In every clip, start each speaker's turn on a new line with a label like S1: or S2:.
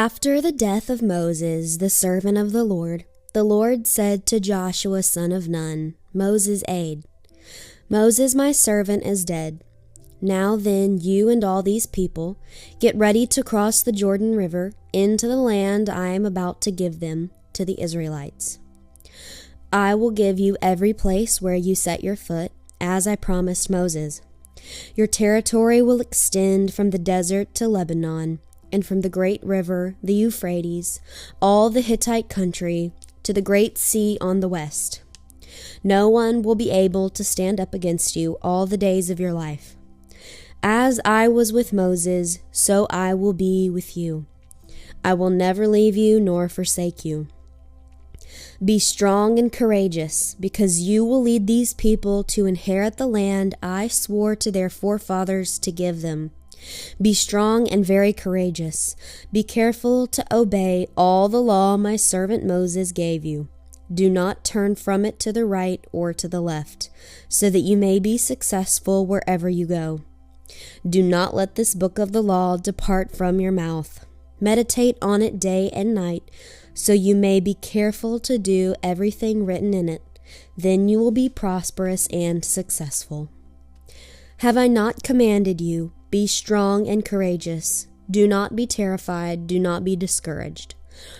S1: After the death of Moses, the servant of the Lord said to Joshua son of Nun, Moses' aide, Moses my servant is dead. Now then, you and all these people, get ready to cross the Jordan River into the land I am about to give them to the Israelites. I will give you every place where you set your foot, as I promised Moses. Your territory will extend from the desert to Lebanon, and from the great river, the Euphrates, all the Hittite country, to the great sea on the west. No one will be able to stand up against you all the days of your life. As I was with Moses, so I will be with you. I will never leave you nor forsake you. Be strong and courageous, because you will lead these people to inherit the land I swore to their forefathers to give them. Be strong and very courageous. Be careful to obey all the law my servant Moses gave you. Do not turn from it to the right or to the left, so that you may be successful wherever you go. Do not let this book of the law depart from your mouth. Meditate on it day and night, so you may be careful to do everything written in it. Then you will be prosperous and successful. Have I not commanded you? Be strong and courageous. Do not be terrified. Do not be discouraged.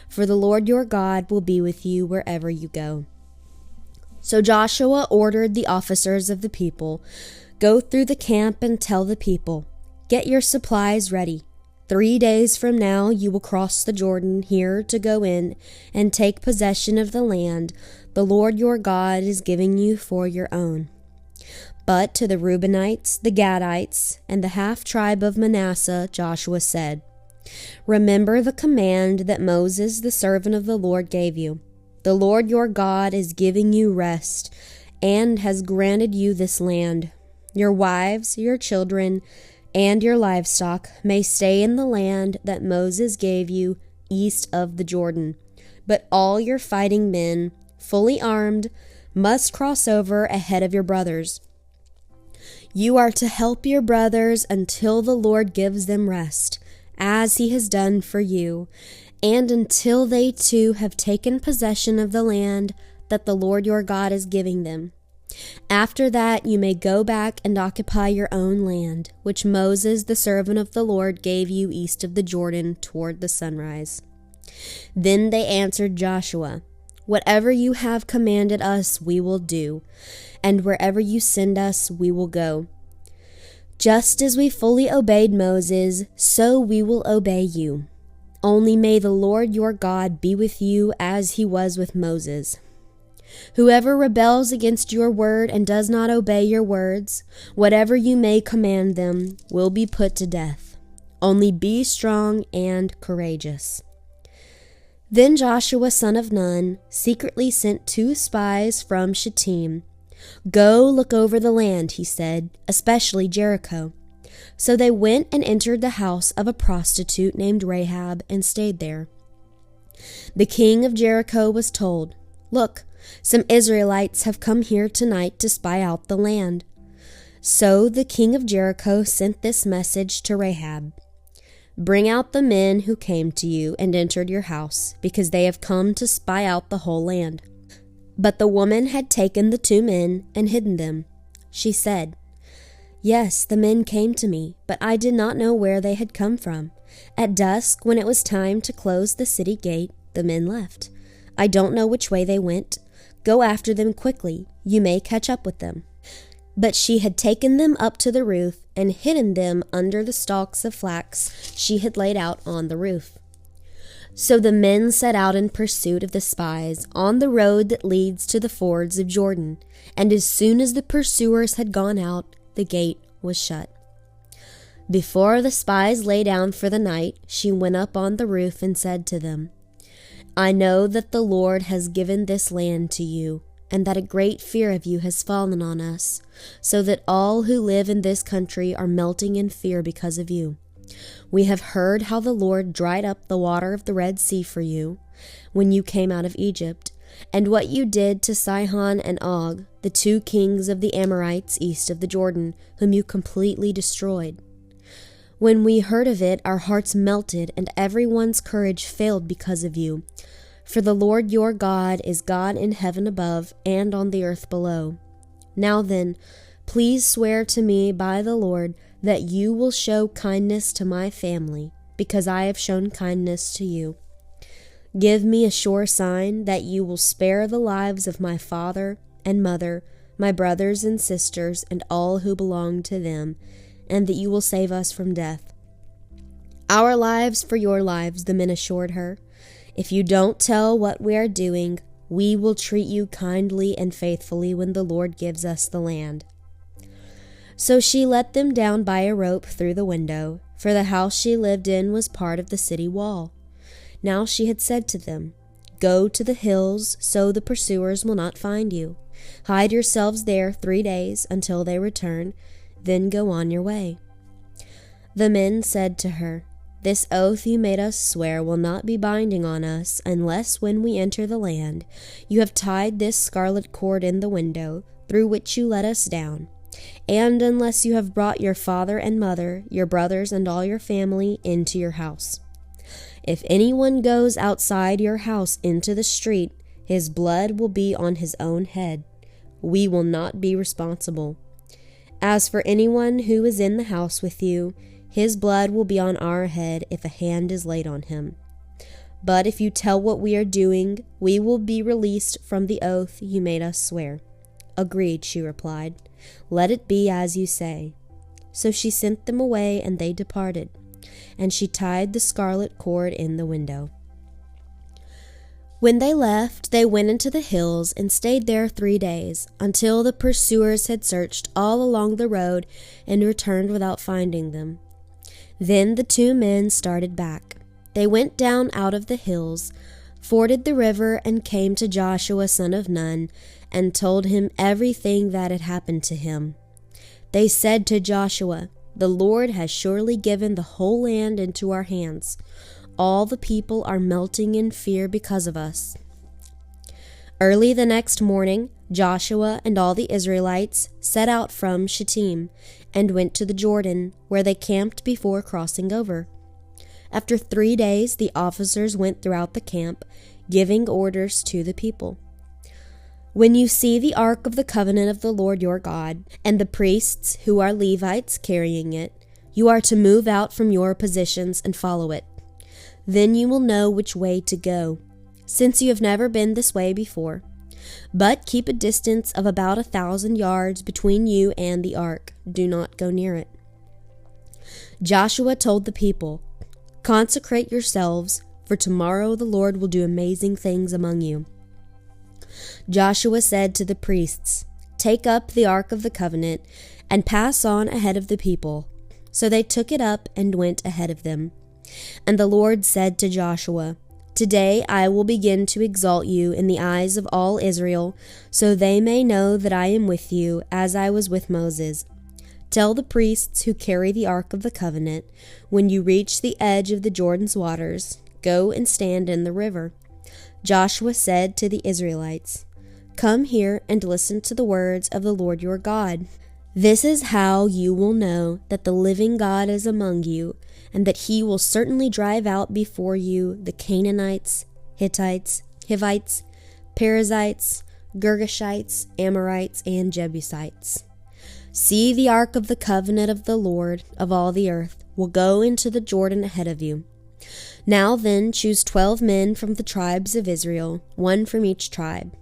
S1: For the Lord your God will be with you wherever you go. So Joshua ordered the officers of the people, Go through the camp and tell the people, Get your supplies ready. 3 days from now you will cross the Jordan here to go in and take possession of the land the Lord your God is giving you for your own. But to the Reubenites, the Gadites, and the half-tribe of Manasseh, Joshua said, Remember the command that Moses, the servant of the Lord, gave you. The Lord your God is giving you rest and has granted you this land. Your wives, your children, and your livestock may stay in the land that Moses gave you east of the Jordan. But all your fighting men, fully armed, must cross over ahead of your brothers. You are to help your brothers until the Lord gives them rest, as he has done for you, and until they too have taken possession of the land that the Lord your God is giving them. After that you may go back and occupy your own land, which Moses the servant of the Lord gave you east of the Jordan toward the sunrise. Then they answered Joshua, Whatever you have commanded us we will do, and wherever you send us we will go. Just as we fully obeyed Moses, so we will obey you. Only may the Lord your God be with you as he was with Moses. Whoever rebels against your word and does not obey your words, whatever you may command them, will be put to death. Only be strong and courageous. Then Joshua son of Nun secretly sent 2 spies from Shittim. Go look over the land, he said, especially Jericho. So they went and entered the house of a prostitute named Rahab and stayed there. The king of Jericho was told, Look, some Israelites have come here tonight to spy out the land. So the king of Jericho sent this message to Rahab. Bring out the men who came to you and entered your house, because they have come to spy out the whole land. But the woman had taken the 2 men and hidden them. She said, Yes, the men came to me, but I did not know where they had come from. At dusk, when it was time to close the city gate, the men left. I don't know which way they went. Go after them quickly. You may catch up with them. But she had taken them up to the roof and hidden them under the stalks of flax she had laid out on the roof. So the men set out in pursuit of the spies on the road that leads to the fords of Jordan, and as soon as the pursuers had gone out, the gate was shut. Before the spies lay down for the night, she went up on the roof and said to them, I know that the Lord has given this land to you, and that a great fear of you has fallen on us, so that all who live in this country are melting in fear because of you. We have heard how the Lord dried up the water of the Red Sea for you when you came out of Egypt, and what you did to Sihon and Og, the 2 kings of the Amorites east of the Jordan, whom you completely destroyed. When we heard of it, our hearts melted, and everyone's courage failed because of you. For the Lord your God is God in heaven above and on the earth below. Now then, please swear to me by the Lord that you will show kindness to my family, because I have shown kindness to you. Give me a sure sign that you will spare the lives of my father and mother, my brothers and sisters, and all who belong to them, and that you will save us from death." "Our lives for your lives," the men assured her. "If you don't tell what we are doing, we will treat you kindly and faithfully when the Lord gives us the land." So she let them down by a rope through the window, for the house she lived in was part of the city wall. Now she had said to them, "Go to the hills so the pursuers will not find you. Hide yourselves there 3 days until they return, then go on your way." The men said to her, "This oath you made us swear will not be binding on us unless when we enter the land you have tied this scarlet cord in the window through which you let us down, and unless you have brought your father and mother, your brothers and all your family into your house. If anyone goes outside your house into the street, his blood will be on his own head. We will not be responsible. As for anyone who is in the house with you, his blood will be on our head if a hand is laid on him. But if you tell what we are doing, we will be released from the oath you made us swear." "Agreed," she replied. "Let it be as you say." So she sent them away, and they departed, and she tied the scarlet cord in the window. When they left, they went into the hills and stayed there 3 days, until the pursuers had searched all along the road and returned without finding them. Then the 2 men started back. They went down out of the hills, forded the river, and came to Joshua son of Nun, and told him everything that had happened to him. They said to Joshua, "The Lord has surely given the whole land into our hands. All the people are melting in fear because of us." Early the next morning, Joshua and all the Israelites set out from Shittim and went to the Jordan, where they camped before crossing over. After 3 days, the officers went throughout the camp, giving orders to the people. "When you see the ark of the covenant of the Lord your God, and the priests, who are Levites, carrying it, you are to move out from your positions and follow it. Then you will know which way to go, since you have never been this way before. But keep a distance of about 1,000 yards between you and the ark. Do not go near it." Joshua told the people, "Consecrate yourselves, for tomorrow the Lord will do amazing things among you." Joshua said to the priests, "Take up the ark of the covenant and pass on ahead of the people." So they took it up and went ahead of them. And the Lord said to Joshua, "Today I will begin to exalt you in the eyes of all Israel, so they may know that I am with you, as I was with Moses. Tell the priests who carry the ark of the covenant, when you reach the edge of the Jordan's waters, go and stand in the river." Joshua said to the Israelites, "Come here and listen to the words of the Lord your God. This is how you will know that the living God is among you, and that he will certainly drive out before you the Canaanites, Hittites, Hivites, Perizzites, Girgashites, Amorites, and Jebusites. See, the ark of the covenant of the Lord of all the earth will go into the Jordan ahead of you. Now then, choose 12 men from the tribes of Israel, 1 from each tribe.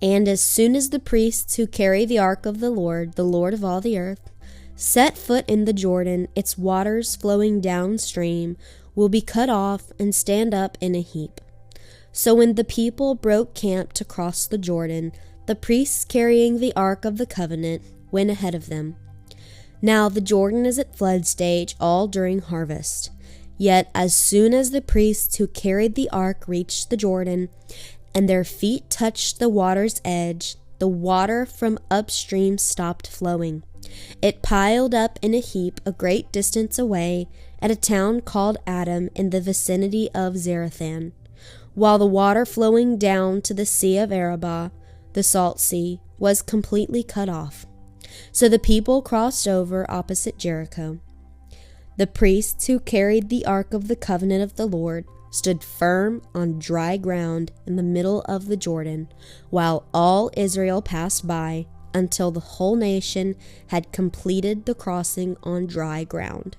S1: And as soon as the priests who carry the ark of the Lord of all the earth, set foot in the Jordan, its waters flowing downstream will be cut off and stand up in a heap." So when the people broke camp to cross the Jordan, the priests carrying the ark of the covenant went ahead of them. Now the Jordan is at flood stage all during harvest. Yet as soon as the priests who carried the ark reached the Jordan, and their feet touched the water's edge, the water from upstream stopped flowing. It piled up in a heap a great distance away at a town called Adam in the vicinity of Zarethan, while the water flowing down to the Sea of Arabah, the Salt Sea, was completely cut off. So the people crossed over opposite Jericho. The priests who carried the ark of the covenant of the Lord stood firm on dry ground in the middle of the Jordan, while all Israel passed by until the whole nation had completed the crossing on dry ground.